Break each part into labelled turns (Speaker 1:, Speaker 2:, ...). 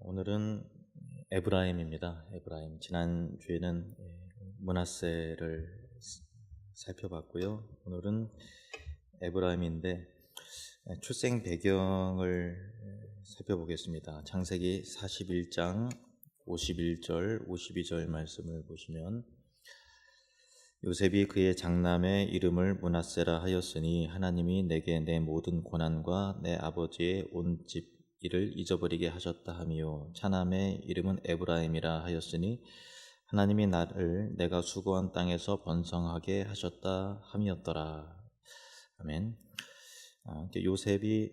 Speaker 1: 오늘은 에브라임입니다. 에브라임. 지난 주에는 므낫세를 살펴봤고요. 오늘은 에브라임인데 출생 배경을 살펴보겠습니다. 창세기 41장 51절, 52절 말씀을 보시면, 요셉이 그의 장남의 이름을 므낫세라 하였으니 하나님이 내게 내 모든 고난과 내 아버지의 온 집 일을 잊어버리게 하셨다 하미요, 차남의 이름은 에브라임이라 하였으니 하나님이 나를 내가 수고한 땅에서 번성하게 하셨다 함이었더라. 아멘. 요셉이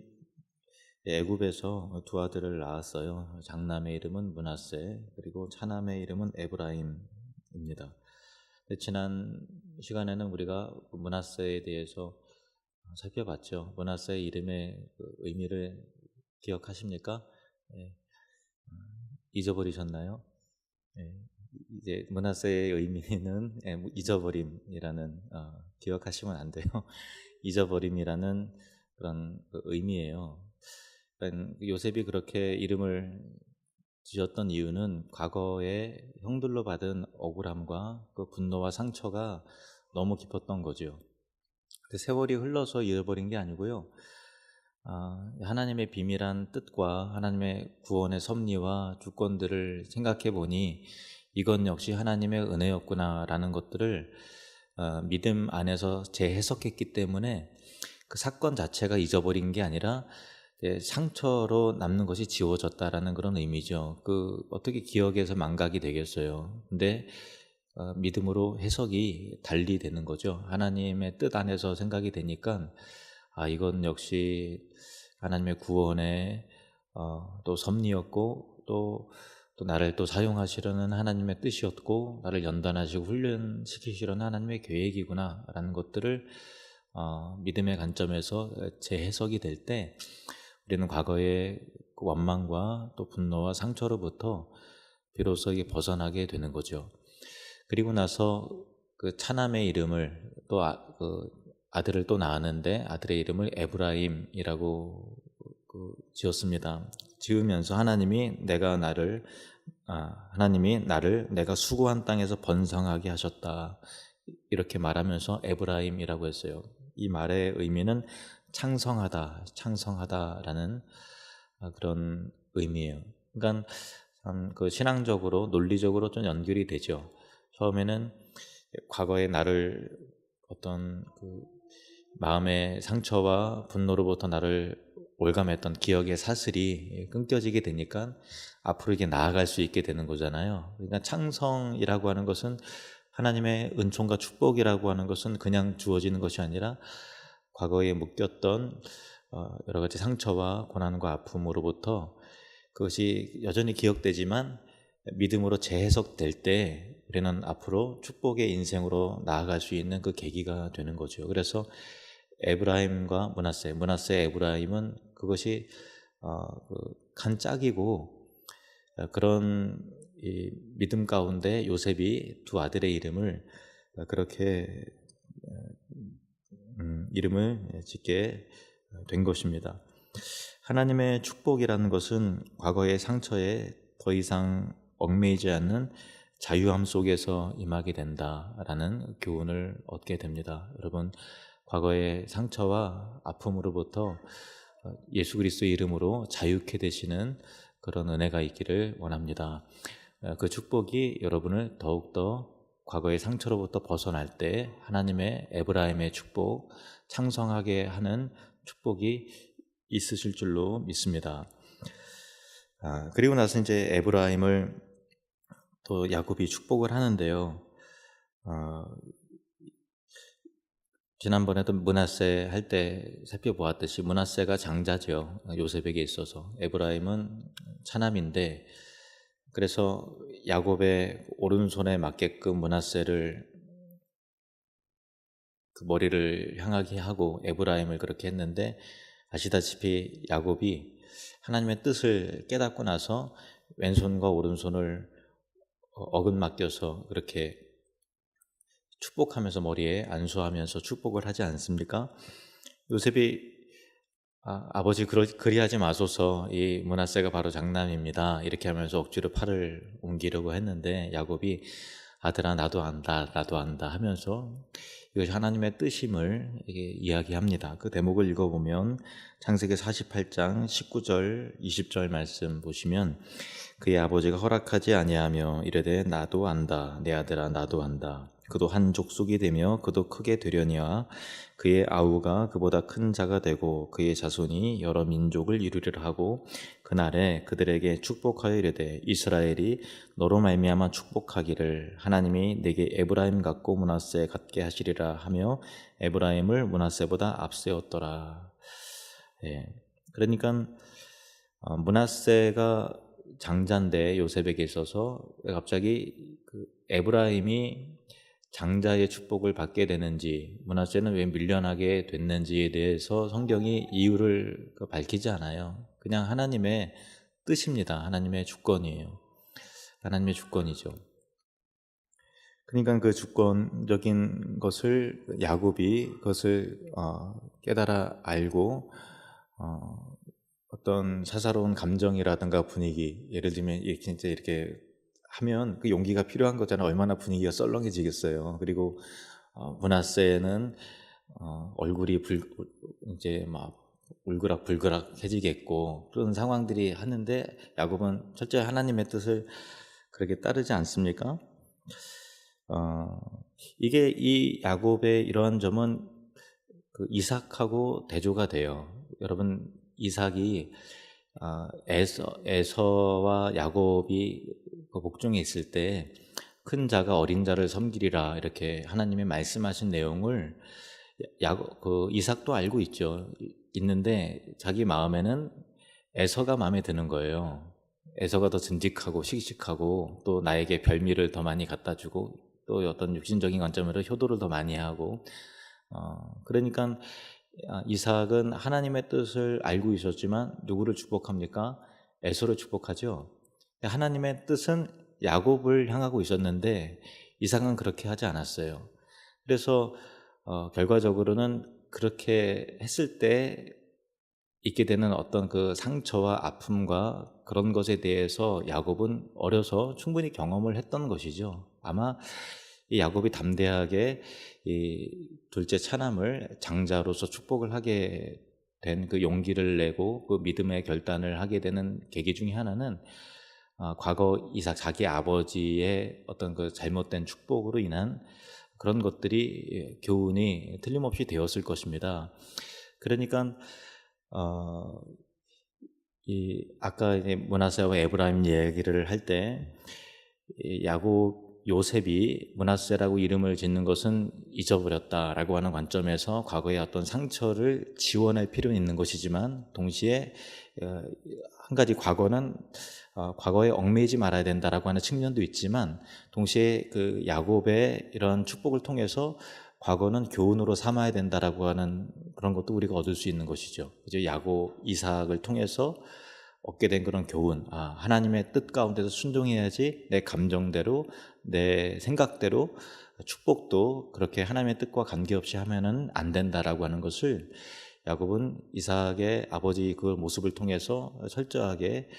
Speaker 1: 애굽에서 두 아들을 낳았어요. 장남의 이름은 므낫세, 그리고 차남의 이름은 에브라임입니다. 지난 시간에는 우리가 므낫세에 대해서 살펴봤죠. 므낫세의 이름의 의미를 기억하십니까? 예, 잊어버리셨나요? 예, 이제 므낫세의 의미는 잊어버림이라는, 기억하시면 안 돼요. 잊어버림이라는 그런 의미예요. 그러니까 요셉이 그렇게 이름을 지었던 이유는 과거에 형들로 받은 억울함과 그 분노와 상처가 너무 깊었던 거죠. 세월이 흘러서 잃어버린 게 아니고요. 하나님의 비밀한 뜻과 하나님의 구원의 섭리와 주권들을 생각해 보니 이건 역시 하나님의 은혜였구나라는 것들을 믿음 안에서 재해석했기 때문에 그 사건 자체가 잊어버린 게 아니라 상처로 남는 것이 지워졌다라는 그런 의미죠. 어떻게 기억에서 망각이 되겠어요. 근데 믿음으로 해석이 달리 되는 거죠. 하나님의 뜻 안에서 생각이 되니까 이건 역시 하나님의 구원의 또 섭리였고, 또 나를 또 사용하시려는 하나님의 뜻이었고, 나를 연단하시고 훈련시키시려는 하나님의 계획이구나 라는 것들을 믿음의 관점에서 재해석이 될 때 우리는 과거의 그 원망과 또 분노와 상처로부터 비로소 벗어나게 되는 거죠. 그리고 나서 그 차남의 이름을 또 아들을 또 낳았는데 아들의 이름을 에브라임이라고 지었습니다. 지으면서 하나님이 나를 내가 수고한 땅에서 번성하게 하셨다, 이렇게 말하면서 에브라임이라고 했어요. 이 말의 의미는 창성하다라는 그런 의미예요. 그러니까 그 신앙적으로 논리적으로 좀 연결이 되죠. 처음에는 과거의 나를 어떤 마음의 상처와 분노로부터 나를 올감했던 기억의 사슬이 끊겨지게 되니까 앞으로 이게 나아갈 수 있게 되는 거잖아요. 그러니까 창성이라고 하는 것은, 하나님의 은총과 축복이라고 하는 것은 그냥 주어지는 것이 아니라 과거에 묶였던 여러 가지 상처와 고난과 아픔으로부터 그것이 여전히 기억되지만 믿음으로 재해석될 때 우리는 앞으로 축복의 인생으로 나아갈 수 있는 그 계기가 되는 거죠. 그래서 에브라임과 므낫세 에브라임은 그것이 간 짝이고, 그런 이 믿음 가운데 요셉이 두 아들의 이름을 그렇게 이름을 짓게 된 것입니다. 하나님의 축복이라는 것은 과거의 상처에 더 이상 얽매이지 않는 자유함 속에서 임하게 된다라는 교훈을 얻게 됩니다. 여러분, 과거의 상처와 아픔으로부터 예수 그리스도의 이름으로 자유케 되시는 그런 은혜가 있기를 원합니다. 그 축복이 여러분을 더욱더 과거의 상처로부터 벗어날 때 하나님의 에브라임의 축복, 창성하게 하는 축복이 있으실 줄로 믿습니다. 그리고 나서 이제 에브라임을 또 야곱이 축복을 하는데요. 지난번에도 므낫세 할 때 살펴보았듯이 므낫세가 장자죠. 요셉에게 있어서. 에브라임은 차남인데, 그래서 야곱의 오른손에 맞게끔 므낫세를 그 머리를 향하게 하고 에브라임을 그렇게 했는데, 아시다시피 야곱이 하나님의 뜻을 깨닫고 나서 왼손과 오른손을 어긋맡겨서 그렇게 축복하면서 머리에 안수하면서 축복을 하지 않습니까? 요셉이 아버지 그리하지 마소서. 이 므낫세가 바로 장남입니다. 이렇게 하면서 억지로 팔을 옮기려고 했는데 야곱이 아들아 나도 안다 나도 안다 하면서 이것이 하나님의 뜻임을 이게 이야기합니다. 그 대목을 읽어보면 창세기 48장 19절 20절 말씀 보시면 그의 아버지가 허락하지 아니하며 이르되 나도 안다 내 아들아 나도 안다 그도 한 족속이 되며 그도 크게 되려니와 그의 아우가 그보다 큰 자가 되고 그의 자손이 여러 민족을 이루리라 하고 그날에 그들에게 축복하여 이르되 이스라엘이 너로 말미암아 축복하기를 하나님이 내게 에브라임 같고 므낫세 같게 하시리라 하며 에브라임을 므낫세보다 앞세웠더라. 예. 그러니까 므낫세가 장자인데 요셉에게 있어서 갑자기 그 에브라임이 장자의 축복을 받게 되는지 므낫세는 왜 밀려나게 됐는지에 대해서 성경이 이유를 밝히지 않아요. 그냥 하나님의 뜻입니다. 하나님의 주권이에요. 하나님의 주권이죠. 그러니까 그 주권적인 것을 야곱이 그것을 깨달아 알고 어떤 사사로운 감정이라든가 분위기, 예를 들면 진짜 이렇게 하면 그 용기가 필요한 거잖아요. 얼마나 분위기가 썰렁해지겠어요. 그리고 므낫세는 얼굴이 이제 막 울그락불그락해지겠고 그런 상황들이 하는데 야곱은 철저히 하나님의 뜻을 그렇게 따르지 않습니까? 이게 이 야곱의 이러한 점은 그 이삭하고 대조가 돼요. 여러분 이삭이 에서와 야곱이 그 복중에 있을 때 큰 자가 어린 자를 섬기리라 이렇게 하나님이 말씀하신 내용을 그 이삭도 알고 있는데 자기 마음에는 에서가 마음에 드는 거예요. 에서가 더 듬직하고 씩씩하고 또 나에게 별미를 더 많이 갖다 주고 또 어떤 육신적인 관점으로 효도를 더 많이 하고 그러니까 이삭은 하나님의 뜻을 알고 있었지만 누구를 축복합니까? 에서를 축복하죠. 하나님의 뜻은 야곱을 향하고 있었는데 이삭은 그렇게 하지 않았어요. 그래서 결과적으로는 그렇게 했을 때 있게 되는 어떤 그 상처와 아픔과 그런 것에 대해서 야곱은 어려서 충분히 경험을 했던 것이죠. 아마 이 야곱이 담대하게 이 둘째 차남을 장자로서 축복을 하게 된 그 용기를 내고 그 믿음의 결단을 하게 되는 계기 중에 하나는 과거 이삭 자기 아버지의 어떤 그 잘못된 축복으로 인한 그런 것들이 교훈이 틀림없이 되었을 것입니다. 그러니까 이 아까 이제 므낫세와 에브라임 얘기를 할 때 야곱 요셉이 므낫세라고 이름을 짓는 것은 잊어버렸다라고 하는 관점에서 과거의 어떤 상처를 지원할 필요는 있는 것이지만 동시에 한 가지 과거는 과거에 얽매이지 말아야 된다라고 하는 측면도 있지만 동시에 그 야곱의 이런 축복을 통해서 과거는 교훈으로 삼아야 된다라고 하는 그런 것도 우리가 얻을 수 있는 것이죠. 이제 야곱 이삭을 통해서 얻게 된 그런 교훈, 하나님의 뜻 가운데서 순종해야지 내 감정대로 내 생각대로 축복도 그렇게 하나님의 뜻과 관계없이 하면은 안 된다라고 하는 것을 야곱은 이삭의 아버지 그 모습을 통해서 철저하게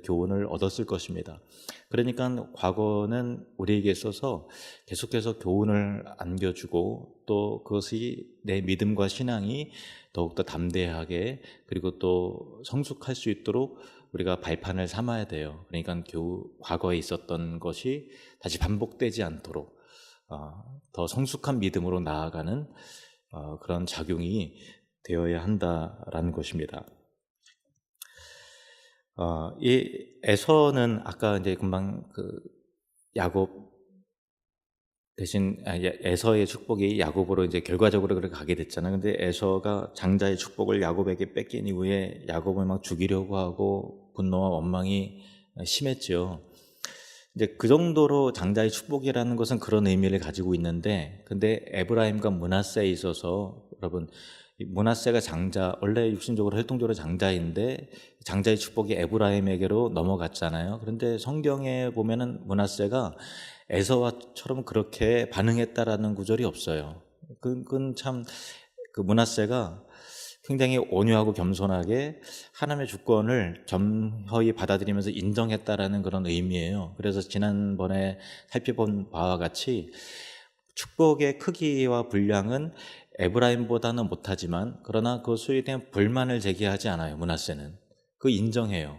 Speaker 1: 교훈을 얻었을 것입니다. 그러니까 과거는 우리에게 있어서 계속해서 교훈을 안겨주고 또 그것이 내 믿음과 신앙이 더욱더 담대하게 그리고 또 성숙할 수 있도록 우리가 발판을 삼아야 돼요. 그러니까 과거에 있었던 것이 다시 반복되지 않도록 더 성숙한 믿음으로 나아가는 그런 작용이 되어야 한다라는 것입니다. 이 에서는 아까 이제 금방 그 야곱 대신 에서의 축복이 야곱으로 이제 결과적으로 그렇게 가게 됐잖아요. 근데 에서가 장자의 축복을 야곱에게 뺏긴 이후에 야곱을 막 죽이려고 하고 분노와 원망이 심했죠. 이제 그 정도로 장자의 축복이라는 것은 그런 의미를 가지고 있는데, 근데 에브라임과 므낫세에 있어서 여러분 므낫세가 장자, 원래 육신적으로 혈통적으로 장자인데 장자의 축복이 에브라임에게로 넘어갔잖아요. 그런데 성경에 보면은 므낫세가 에서와처럼 그렇게 반응했다라는 구절이 없어요. 그건 참 그 므낫세가 굉장히 온유하고 겸손하게 하나님의 주권을 겸허히 받아들이면서 인정했다라는 그런 의미예요. 그래서 지난번에 살펴본 바와 같이 축복의 크기와 분량은 에브라임보다는 못하지만 그러나 그 수에 대한 불만을 제기하지 않아요. 므낫세는 그 인정해요.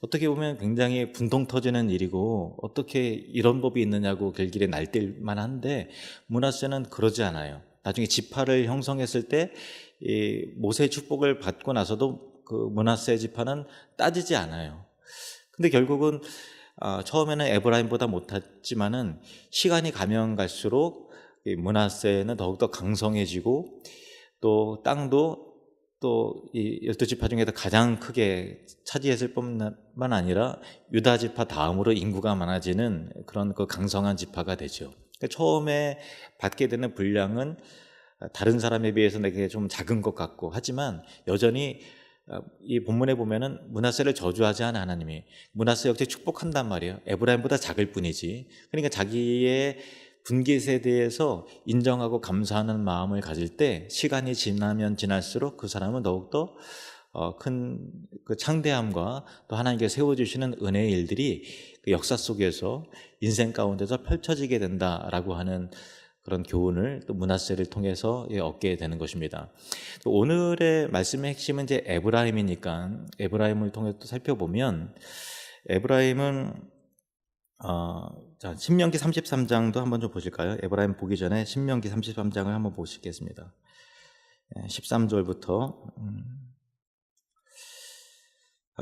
Speaker 1: 어떻게 보면 굉장히 분통 터지는 일이고 어떻게 이런 법이 있느냐고 길길이 날뛸 만한데 므낫세는 그러지 않아요. 나중에 지파를 형성했을 때 이 모세의 축복을 받고 나서도 그 므낫세 지파는 따지지 않아요. 근데 결국은 처음에는 에브라임보다 못했지만은 시간이 가면 갈수록 이 므낫세는 더욱더 강성해지고 또 땅도 또 이 12지파 중에서 가장 크게 차지했을 뿐만 아니라 유다 지파 다음으로 인구가 많아지는 그런 그 강성한 지파가 되죠. 그러니까 처음에 받게 되는 분량은 다른 사람에 비해서 내게 좀 작은 것 같고 하지만 여전히 이 본문에 보면은 므낫세를 저주하지 않은 하나님이 므낫세 역시 축복한단 말이에요. 에브라임보다 작을 뿐이지. 그러니까 자기의 분깃에 대해서 인정하고 감사하는 마음을 가질 때 시간이 지나면 지날수록 그 사람은 더욱더 큰 그 창대함과 또 하나님께서 세워주시는 은혜의 일들이 그 역사 속에서 인생 가운데서 펼쳐지게 된다라고 하는 그런 교훈을 또 므낫세를 통해서 얻게 되는 것입니다. 또 오늘의 말씀의 핵심은 이제 에브라임이니까 에브라임을 통해서 또 살펴보면 에브라임은 자, 신명기 33장도 한번 좀 보실까요? 에브라임 보기 전에 신명기 33장을 한번 보시겠습니다. 13절부터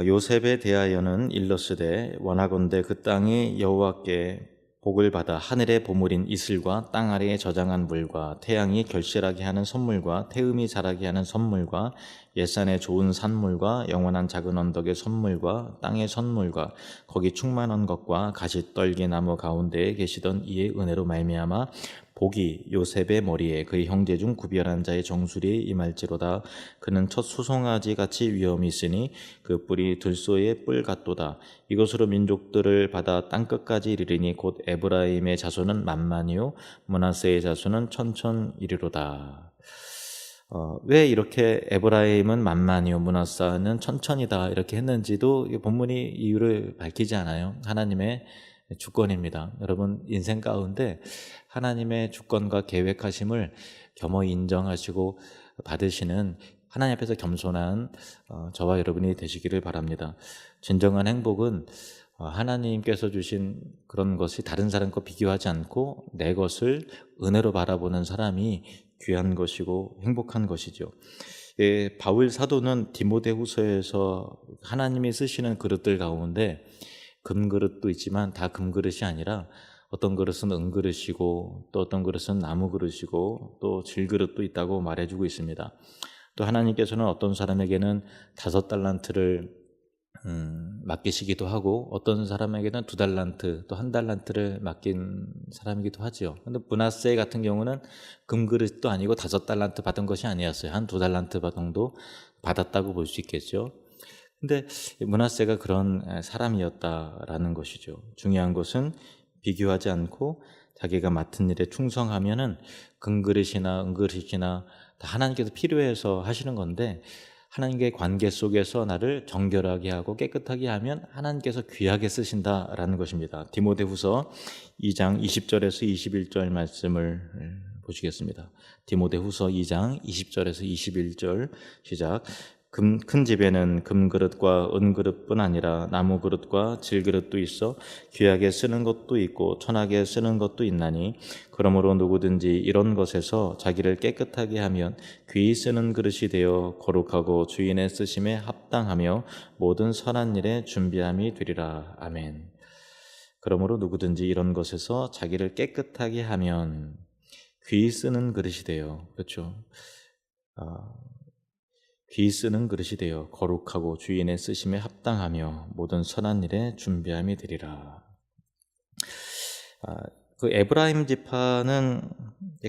Speaker 1: 요셉에 대하여는 일러스되 원하건대 그 땅이 여호와께 복을 받아 하늘의 보물인 이슬과 땅 아래에 저장한 물과 태양이 결실하게 하는 선물과 태음이 자라게 하는 선물과 옛산의 좋은 산물과 영원한 작은 언덕의 선물과 땅의 선물과 거기 충만한 것과 가시떨기 나무 가운데에 계시던 이의 은혜로 말미암아 복이 요셉의 머리에 그의 형제 중 구별한 자의 정수리에 임할지로다. 그는 첫 수송아지 같이 위엄이 있으니 그 뿔이 들소의 뿔 같도다. 이것으로 민족들을 받아 땅끝까지 이르리니 곧 에브라임의 자손은 만만이요 므낫세의 자손은 천천이리로다. 왜 이렇게 에브라임은 만만이요 므낫세는 천천이다 이렇게 했는지도 본문이 이유를 밝히지 않아요. 하나님의 주권입니다. 여러분 인생 가운데 하나님의 주권과 계획하심을 겸허히 인정하시고 받으시는 하나님 앞에서 겸손한 저와 여러분이 되시기를 바랍니다. 진정한 행복은 하나님께서 주신 그런 것이 다른 사람과 비교하지 않고 내 것을 은혜로 바라보는 사람이 귀한 것이고 행복한 것이죠. 바울 사도는 디모데후서에서 하나님이 쓰시는 그릇들 가운데 금그릇도 있지만 다 금그릇이 아니라 어떤 그릇은 은그릇이고 또 어떤 그릇은 나무그릇이고 또 질그릇도 있다고 말해주고 있습니다. 또 하나님께서는 어떤 사람에게는 5달란트를 맡기시기도 하고 어떤 사람에게는 2달란트 또 1달란트를 맡긴 사람이기도 하죠. 그런데 므낫세 같은 경우는 금그릇도 아니고 5달란트 받은 것이 아니었어요. 한 2달란트 정도 받았다고 볼 수 있겠죠. 근데 므낫세가 그런 사람이었다라는 것이죠. 중요한 것은 비교하지 않고 자기가 맡은 일에 충성하면은 금그릇이나 은그릇이나 다 하나님께서 필요해서 하시는 건데 하나님과의 관계 속에서 나를 정결하게 하고 깨끗하게 하면 하나님께서 귀하게 쓰신다라는 것입니다. 디모데후서 2장 20절에서 21절 말씀을 보시겠습니다. 디모데후서 2장 20절에서 21절 시작. 큰 집에는 금그릇과 은그릇뿐 아니라 나무그릇과 질그릇도 있어 귀하게 쓰는 것도 있고 천하게 쓰는 것도 있나니 그러므로 누구든지 이런 것에서 자기를 깨끗하게 하면 귀히 쓰는 그릇이 되어 거룩하고 주인의 쓰심에 합당하며 모든 선한 일에 준비함이 되리라. 아멘. 그러므로 누구든지 이런 것에서 자기를 깨끗하게 하면 귀히 쓰는 그릇이 되어 그렇죠. 귀히 쓰는 그릇이 되어 거룩하고 주인의 쓰심에 합당하며 모든 선한 일에 준비함이 되리라. 그 에브라임 지파는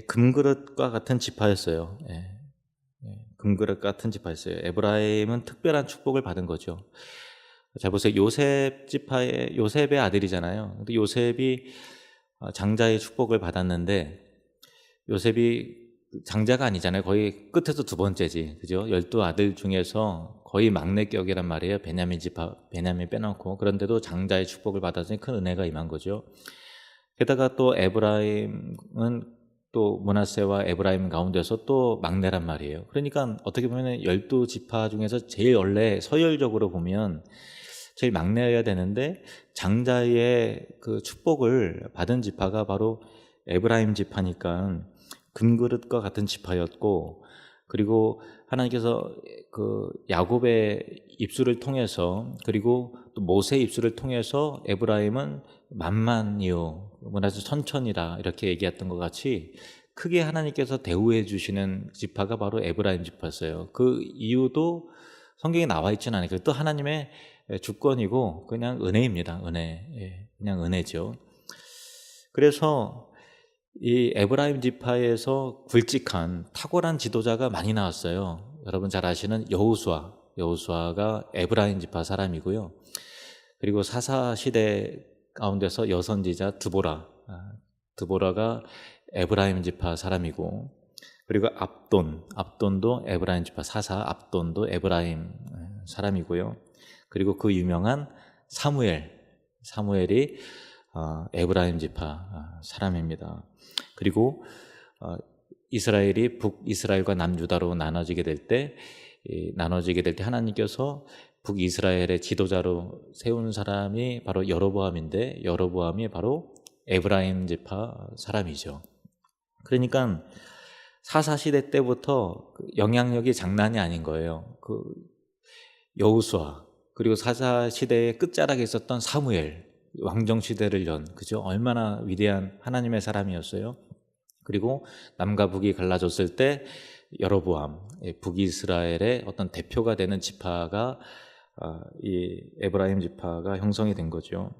Speaker 1: 금그릇과 같은 지파였어요. 금그릇 같은 지파였어요. 에브라임은 특별한 축복을 받은 거죠. 자 보세요. 요셉의 아들이잖아요. 근데 요셉이 장자의 축복을 받았는데 요셉이 장자가 아니잖아요. 거의 끝에서 두 번째지, 그죠? 12아들 중에서 거의 막내격이란 말이에요. 베냐민 지파, 베냐민 빼놓고. 그런데도 장자의 축복을 받았으니 큰 은혜가 임한 거죠. 게다가 또 에브라임은 또 므낫세와 에브라임 가운데서 또 막내란 말이에요. 그러니까 어떻게 보면 12지파 중에서 제일 원래 서열적으로 보면 제일 막내여야 되는데, 장자의 그 축복을 받은 지파가 바로 에브라임 지파니까 금그릇과 같은 지파였고, 그리고 하나님께서 그 야곱의 입술을 통해서, 그리고 또 모세의 입술을 통해서 에브라임은 만만이요 므낫세 천천이라 이렇게 얘기했던 것 같이 크게 하나님께서 대우해 주시는 지파가 바로 에브라임 지파였어요. 그 이유도 성경에 나와 있지는 않아요. 또 하나님의 주권이고 그냥 은혜입니다. 은혜, 그냥 은혜죠. 그래서 이 에브라임 지파에서 굵직한 탁월한 지도자가 많이 나왔어요. 여러분 잘 아시는 여호수아가 에브라임 지파 사람이고요. 그리고 사사 시대 가운데서 여선지자 드보라가 에브라임 지파 사람이고, 그리고 압돈도 에브라임 지파, 사사 압돈도 에브라임 사람이고요. 그리고 그 유명한 사무엘이 에브라임 지파 사람입니다. 그리고 이스라엘이 북이스라엘과 남유다로 나눠지게 될 때 하나님께서 북이스라엘의 지도자로 세운 사람이 바로 여로보암인데, 여로보암이 바로 에브라임 지파 사람이죠. 그러니까 사사시대 때부터 영향력이 장난이 아닌 거예요. 그 여호수아, 그리고 사사시대의 끝자락에 있었던 사무엘, 왕정시대를 연, 그죠? 얼마나 위대한 하나님의 사람이었어요. 그리고 남과 북이 갈라졌을 때 여로보암, 북이스라엘의 어떤 대표가 되는 지파가 이 에브라임 지파가 형성이 된 거죠.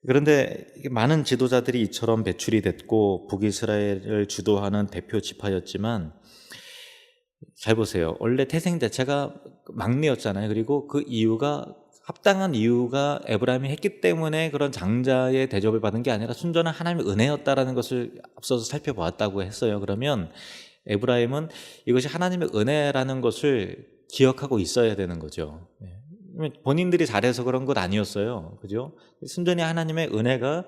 Speaker 1: 그런데 많은 지도자들이 이처럼 배출이 됐고 북이스라엘을 주도하는 대표 지파였지만, 잘 보세요. 원래 태생 자체가 막내였잖아요. 그리고 그 이유가, 합당한 이유가 에브라임이 했기 때문에 그런 장자의 대접을 받은 게 아니라 순전한 하나님의 은혜였다라는 것을 앞서서 살펴보았다고 했어요. 그러면 에브라임은 이것이 하나님의 은혜라는 것을 기억하고 있어야 되는 거죠. 본인들이 잘해서 그런 것 아니었어요. 그죠? 순전히 하나님의 은혜가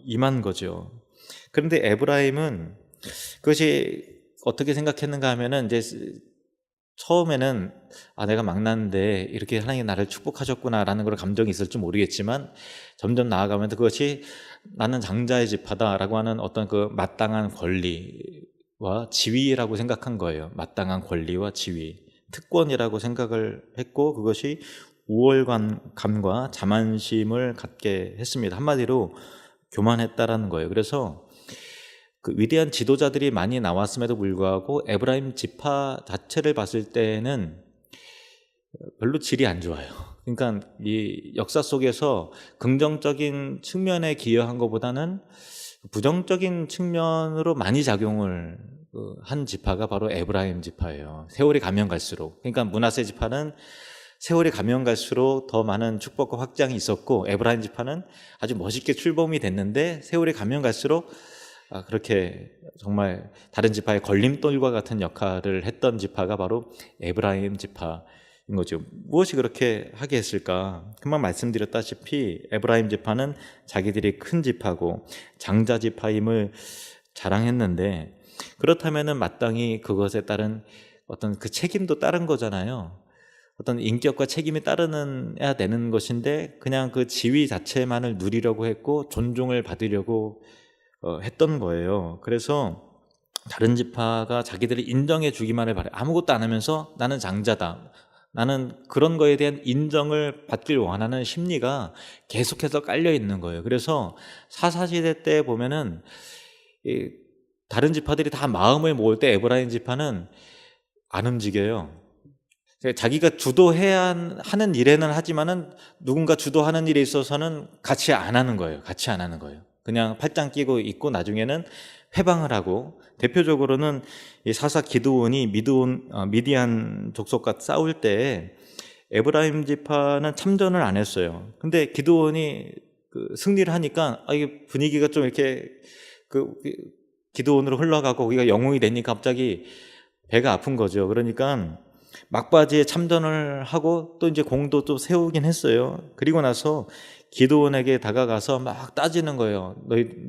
Speaker 1: 임한 거죠. 그런데 에브라임은 그것이 어떻게 생각했는가 하면은, 이제 처음에는 내가 막났는데 이렇게 하나님이 나를 축복하셨구나라는 그런 감정이 있을지 모르겠지만, 점점 나아가면서 그것이 나는 장자의 지파다라고 하는 어떤 그 마땅한 권리와 지위라고 생각한 거예요. 마땅한 권리와 지위, 특권이라고 생각을 했고, 그것이 우월감과 자만심을 갖게 했습니다. 한마디로 교만했다라는 거예요. 그래서 그 위대한 지도자들이 많이 나왔음에도 불구하고 에브라임 지파 자체를 봤을 때는 별로 질이 안 좋아요. 그러니까 이 역사 속에서 긍정적인 측면에 기여한 것보다는 부정적인 측면으로 많이 작용을 한 지파가 바로 에브라임 지파예요. 세월이 가면 갈수록. 그러니까 므낫세 지파는 세월이 가면 갈수록 더 많은 축복과 확장이 있었고, 에브라임 지파는 아주 멋있게 출범이 됐는데 세월이 가면 갈수록 그렇게 정말 다른 지파의 걸림돌과 같은 역할을 했던 지파가 바로 에브라임 지파인 거죠. 무엇이 그렇게 하게 했을까? 금방 말씀드렸다시피 에브라임 지파는 자기들이 큰 지파고 장자 지파임을 자랑했는데, 그렇다면은 마땅히 그것에 따른 어떤 그 책임도 따른 거잖아요. 어떤 인격과 책임이 따르야 되는 것인데 그냥 그 지위 자체만을 누리려고 했고 존중을 받으려고 했던 거예요. 그래서 다른 지파가 자기들이 인정해 주기만을 바래. 아무것도 안 하면서 나는 장자다, 나는 그런 거에 대한 인정을 받길 원하는 심리가 계속해서 깔려 있는 거예요. 그래서 사사시대 때 보면은 다른 지파들이 다 마음을 모을 때 에브라임 지파는 안 움직여요. 자기가 주도해야 하는 일에는 하지만은 누군가 주도하는 일에 있어서는 같이 안 하는 거예요. 그냥 팔짱 끼고 있고 나중에는 회방을 하고, 대표적으로는 이 사사 기드온이 미디안 족속과 싸울 때 에브라임 지파는 참전을 안 했어요. 근데 기드온이 승리를 하니까 이게 분위기가 좀 이렇게 기드온으로 흘러가고 거기가 영웅이 되니까 갑자기 배가 아픈 거죠. 그러니까 막바지에 참전을 하고 또 이제 공도 또 세우긴 했어요. 그리고 나서 기드온에게 다가가서 막 따지는 거예요.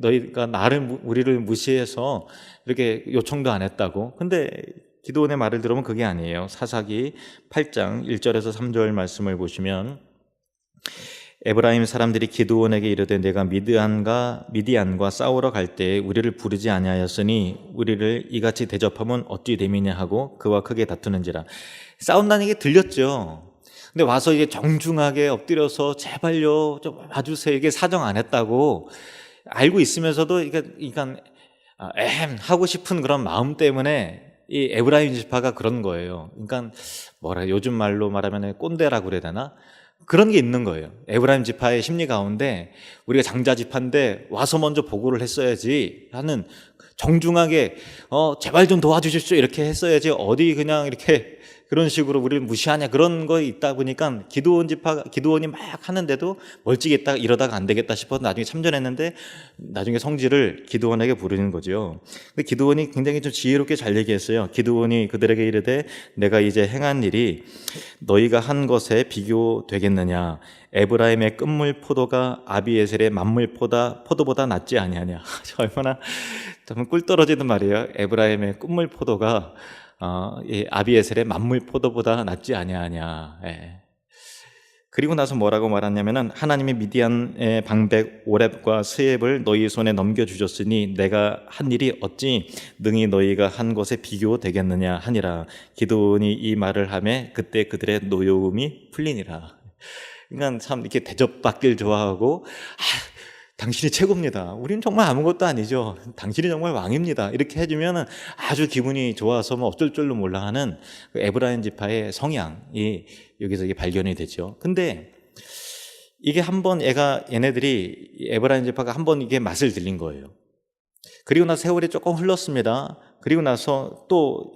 Speaker 1: 너희가 우리를 무시해서 이렇게 요청도 안 했다고. 근데 기드온의 말을 들으면 그게 아니에요. 사사기 8장 1절에서 3절 말씀을 보시면 에브라임 사람들이 기드온에게 이르되 내가 미디안과 싸우러 갈 때에 우리를 부르지 아니하였으니 우리를 이같이 대접하면 어찌 됨이냐 하고 그와 크게 다투는지라. 싸운다는 게 들렸죠. 근데 와서 이게 정중하게 엎드려서 제발요 좀 와주세요, 이게 사정 안 했다고 알고 있으면서도 에헴 하고 싶은 그런 마음 때문에 이 에브라임 지파가 그런 거예요. 그러니까 요즘 말로 말하면 꼰대라고 그래야 되나? 그런 게 있는 거예요. 에브라임 지파의 심리 가운데 우리가 장자 지파인데 와서 먼저 보고를 했어야지 하는, 정중하게 제발 좀 도와주십시오 이렇게 했어야지 어디 그냥 이렇게 그런 식으로 우리를 무시하냐, 그런 거 있다 보니까 기드온이 막 하는데도 멀찍이 이러다가 안 되겠다 싶어서 나중에 참전했는데 나중에 성질을 기드온에게 부르는 거죠. 근데 기드온이 굉장히 좀 지혜롭게 잘 얘기했어요. 기드온이 그들에게 이르되 내가 이제 행한 일이 너희가 한 것에 비교되겠느냐? 에브라임의 끝물 포도가 아비에셀의 만물 포도보다 낫지 아니하냐? 얼마나 정말 꿀 떨어지는 말이에요. 에브라임의 끝물 포도가 이 아비에셀의 만물 포도보다 낫지 아니하냐. 예. 그리고 나서 뭐라고 말하냐면은 하나님이 미디안의 방백 오렙과 스앱을 너희 손에 넘겨주셨으니 내가 한 일이 어찌 능히 너희가 한 것에 비교되겠느냐 하니라. 기드온이 이 말을 하매 그때 그들의 노여움이 풀리니라. 그러니까 참 이렇게 대접받길 좋아하고 당신이 최고입니다. 우리는 정말 아무것도 아니죠. 당신이 정말 왕입니다. 이렇게 해주면 아주 기분이 좋아서 어쩔 줄로 몰라 하는 그 에브라임 지파의 성향이 여기서 이게 발견이 되죠. 근데 이게 한번 얘네들이 에브라임 지파가 한번 이게 맛을 들린 거예요. 그리고 나서 세월이 조금 흘렀습니다. 그리고 나서 또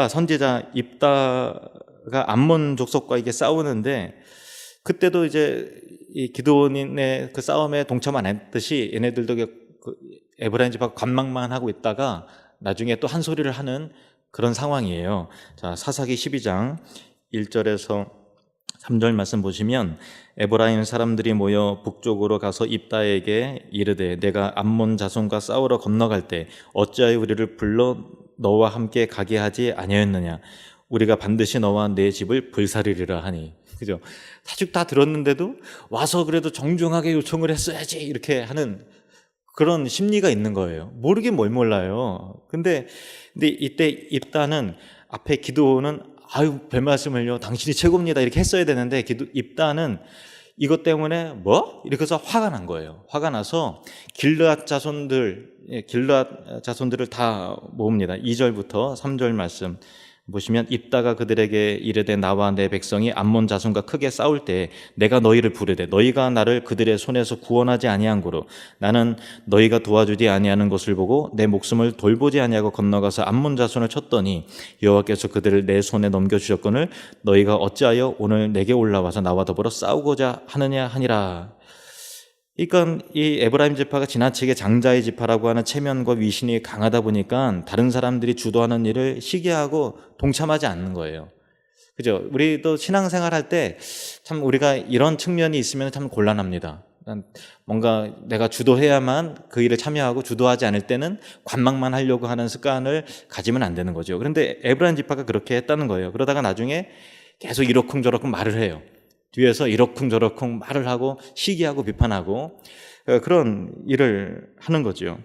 Speaker 1: 선지자 입다가 암몬 족속과 이게 싸우는데 그때도 이제 이 기드온의 그 싸움에 동참 안 했듯이 얘네들도 그 에브라임 지파가 관망만 하고 있다가 나중에 또 한 소리를 하는 그런 상황이에요. 자, 사사기 12장 1절에서 3절 말씀 보시면 에브라임 사람들이 모여 북쪽으로 가서 입다에게 이르되 내가 암몬 자손과 싸우러 건너갈 때 어찌하여 우리를 불러 너와 함께 가게 하지 아니하였느냐? 우리가 반드시 너와 내 집을 불사르리라 하니. 그죠? 사실 다 들었는데도 와서 그래도 정중하게 요청을 했어야지 이렇게 하는 그런 심리가 있는 거예요. 모르긴 뭘 몰라요. 근데 이때 입다는 앞에 기드온은 아유 별 말씀을요, 당신이 최고입니다 이렇게 했어야 되는데 입다는 이것 때문에 이렇게 해서 화가 난 거예요. 화가 나서 길르앗 자손들을 다 모읍니다. 2절부터 3절 말씀 보시면 입다가 그들에게 이르되 나와 내 백성이 암몬 자손과 크게 싸울 때 내가 너희를 부르되 너희가 나를 그들의 손에서 구원하지 아니한 고로 나는 너희가 도와주지 아니하는 것을 보고 내 목숨을 돌보지 아니하고 건너가서 암몬 자손을 쳤더니 여호와께서 그들을 내 손에 넘겨주셨거늘 너희가 어찌하여 오늘 내게 올라와서 나와 더불어 싸우고자 하느냐 하니라. 그러니까 이 에브라임 지파가 지나치게 장자의 지파라고 하는 체면과 위신이 강하다 보니까 다른 사람들이 주도하는 일을 시기하고 동참하지 않는 거예요. 그죠? 우리도 신앙생활 할 때 참 우리가 이런 측면이 있으면 참 곤란합니다. 뭔가 내가 주도해야만 그 일에 참여하고 주도하지 않을 때는 관망만 하려고 하는 습관을 가지면 안 되는 거죠. 그런데 에브라임 지파가 그렇게 했다는 거예요. 그러다가 나중에 계속 이러쿵저러쿵 말을 해요. 뒤에서 이러쿵저러쿵 말을 하고 시기하고 비판하고 그런 일을 하는 거죠.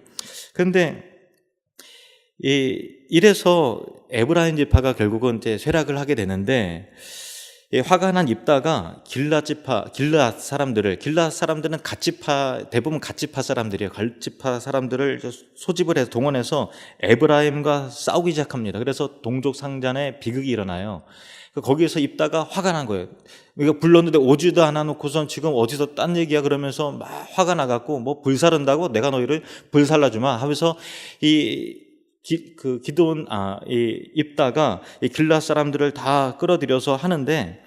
Speaker 1: 그런데 이래서 에브라임 지파가 결국은 이제 쇠락을 하게 되는데 화가 난 입다가 길르앗 사람들은 대부분 갓지파 사람들이에요. 갓지파 사람들을 소집을 해서 동원해서 에브라임과 싸우기 시작합니다. 그래서 동족 상잔에 비극이 일어나요. 거기에서 입다가 화가 난 거예요. 우리가 불렀는데 오지도 않아 놓고선 지금 어디서 딴 얘기야 그러면서 막 화가 나갖고 불사른다고 내가 너희를 불살라주마 하면서 입다가 이 길르앗 사람들을 다 끌어들여서 하는데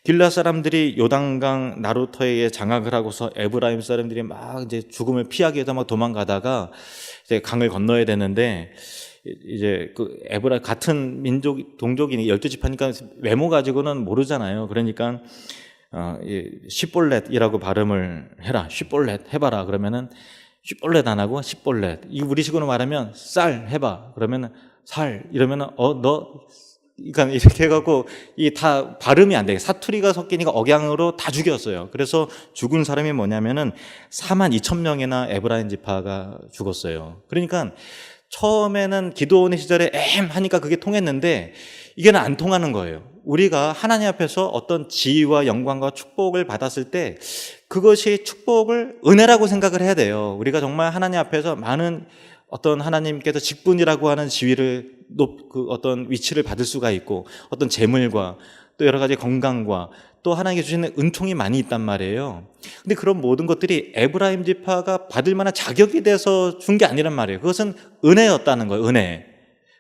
Speaker 1: 길앗 사람들이 요단강 나루터에 장악을 하고서 에브라임 사람들이 막 이제 죽음을 피하기 위해서 막 도망가다가 이제 강을 건너야 되는데, 이제 그 에브라 같은 민족 동족이니 12지파니까 외모 가지고는 모르잖아요. 그러니까 시볼렛이라고 발음을 해라, 시볼렛 해봐라 그러면은 시볼렛 안 하고 시볼렛, 이 우리식으로 말하면 쌀 해봐 그러면 살 이러면은 너 그러니까 이렇게 해갖고 이 다 발음이 안 돼. 사투리가 섞이니까 억양으로 다 죽였어요. 그래서 죽은 사람이 뭐냐면은 42,000명이나 에브라임 지파가 죽었어요. 그러니까 처음에는 기도원의 시절에 하니까 그게 통했는데 이게는 안 통하는 거예요. 우리가 하나님 앞에서 어떤 지위와 영광과 축복을 받았을 때 그것이 축복을 은혜라고 생각을 해야 돼요. 우리가 정말 하나님 앞에서 많은 어떤 하나님께서 직분이라고 하는 지위를 그 어떤 위치를 받을 수가 있고 어떤 재물과 또 여러 가지 건강과 또 하나님께 주시는 은총이 많이 있단 말이에요. 근데 그런 모든 것들이 에브라임 지파가 받을 만한 자격이 돼서 준 게 아니란 말이에요. 그것은 은혜였다는 거예요. 은혜.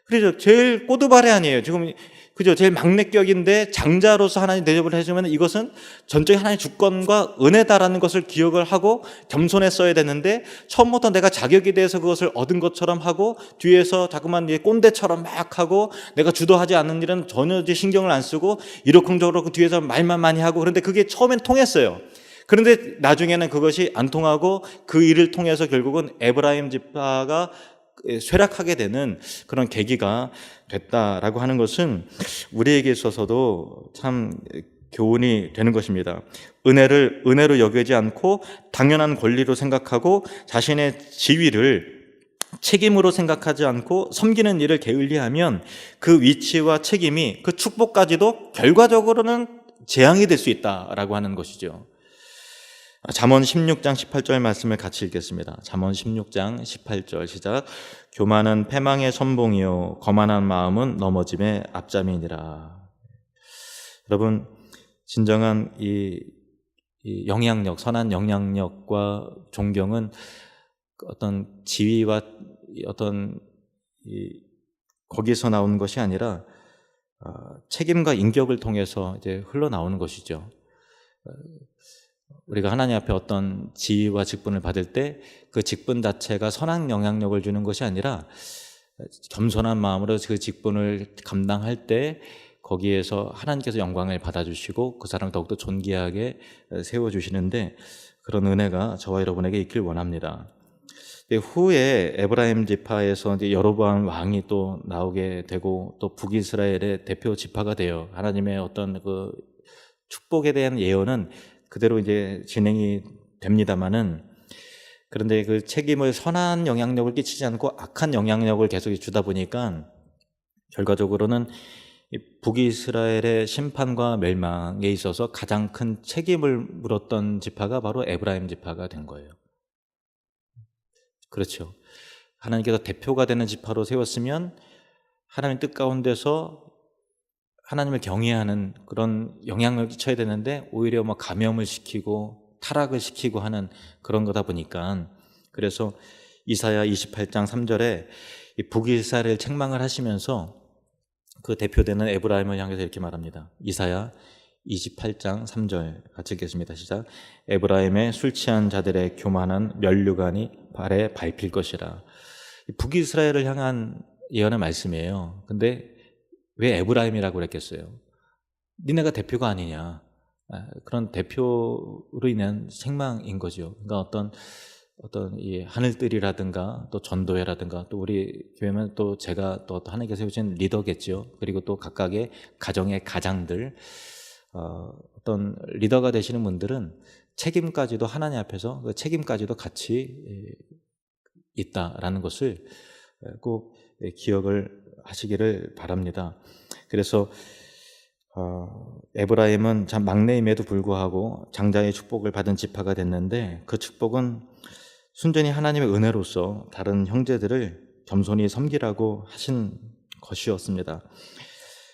Speaker 1: 그래서 제일 꼬두발이 아니에요. 지금 그죠? 제일 막내격인데 장자로서 하나님 대접을 해주면 이것은 전적인 하나님의 주권과 은혜다라는 것을 기억을 하고 겸손했어야 되는데 처음부터 내가 자격이 돼서 그것을 얻은 것처럼 하고 뒤에서 자꾸만 꼰대처럼 막 하고 내가 주도하지 않는 일은 전혀 신경을 안 쓰고 이러쿵저러쿵 뒤에서 말만 많이 하고, 그런데 그게 처음엔 통했어요. 그런데 나중에는 그것이 안 통하고 그 일을 통해서 결국은 에브라임 지파가 쇠락하게 되는 그런 계기가 됐다라고 하는 것은 우리에게 있어서도 참 교훈이 되는 것입니다. 은혜를 은혜로 여기지 않고 당연한 권리로 생각하고 자신의 지위를 책임으로 생각하지 않고 섬기는 일을 게을리하면 그 위치와 책임이 그 축복까지도 결과적으로는 재앙이 될 수 있다라고 하는 것이죠. 잠언 16장 18절 말씀을 같이 읽겠습니다. 잠언 16장 18절 시작. 교만은 패망의 선봉이요 거만한 마음은 넘어짐의 앞잠이니라. 여러분, 진정한 이 영향력, 선한 영향력과 존경은 어떤 지위와 어떤 거기서 나오는 것이 아니라 책임과 인격을 통해서 이제 흘러나오는 것이죠. 우리가 하나님 앞에 어떤 지위와 직분을 받을 때 그 직분 자체가 선한 영향력을 주는 것이 아니라 겸손한 마음으로 그 직분을 감당할 때 거기에서 하나님께서 영광을 받아주시고 그 사람을 더욱더 존귀하게 세워주시는데 그런 은혜가 저와 여러분에게 있길 원합니다. 후에 에브라임 지파에서 이제 여로보암 왕이 또 나오게 되고 또 북이스라엘의 대표 지파가 돼요. 하나님의 어떤 그 축복에 대한 예언은 그대로 이제 진행이 됩니다만은, 그런데 그 책임을 선한 영향력을 끼치지 않고 악한 영향력을 계속 주다 보니까 결과적으로는 북이스라엘의 심판과 멸망에 있어서 가장 큰 책임을 물었던 지파가 바로 에브라임 지파가 된 거예요. 그렇죠. 하나님께서 대표가 되는 지파로 세웠으면 하나님의 뜻 가운데서 하나님을 경외하는 그런 영향력을 끼쳐야 되는데 오히려 감염을 시키고 타락을 시키고 하는 그런 거다 보니까, 그래서 이사야 28장 3절에 북이스라엘을 책망을 하시면서 그 대표되는 에브라임을 향해서 이렇게 말합니다. 이사야 28장 3절 같이 읽겠습니다. 시작. 에브라임의 술 취한 자들의 교만한 면류관이 발에 밟힐 것이라. 북이스라엘을 향한 예언의 말씀이에요. 근데 왜 에브라임이라고 그랬겠어요? 니네가 대표가 아니냐. 그런 대표로 인한 책망인 거죠. 그러니까 어떤 이 하늘들이라든가 또 전도회라든가 또 우리 교회면 또 제가 또 하나님께서 세우신 리더겠죠. 그리고 또 각각의 가정의 가장들, 어떤 리더가 되시는 분들은 책임까지도 하나님 앞에서 그 책임까지도 같이 있다라는 것을 꼭 기억을 하시기를 바랍니다. 그래서 에브라임은 참 막내임에도 불구하고 장자의 축복을 받은 지파가 됐는데 그 축복은 순전히 하나님의 은혜로서 다른 형제들을 겸손히 섬기라고 하신 것이었습니다.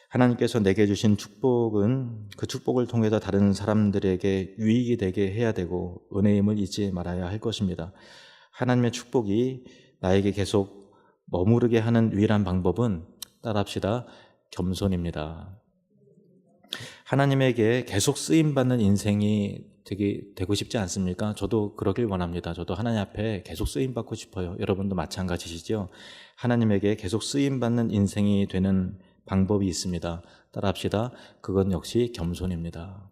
Speaker 1: 하나님께서 내게 주신 축복은 그 축복을 통해서 다른 사람들에게 유익이 되게 해야 되고 은혜임을 잊지 말아야 할 것입니다. 하나님의 축복이 나에게 계속 머무르게 하는 유일한 방법은 따라합시다. 겸손입니다. 하나님에게 계속 쓰임받는 인생이 되고 싶지 않습니까? 저도 그러길 원합니다. 저도 하나님 앞에 계속 쓰임받고 싶어요. 여러분도 마찬가지시죠? 하나님에게 계속 쓰임받는 인생이 되는 방법이 있습니다. 따라합시다. 그건 역시 겸손입니다.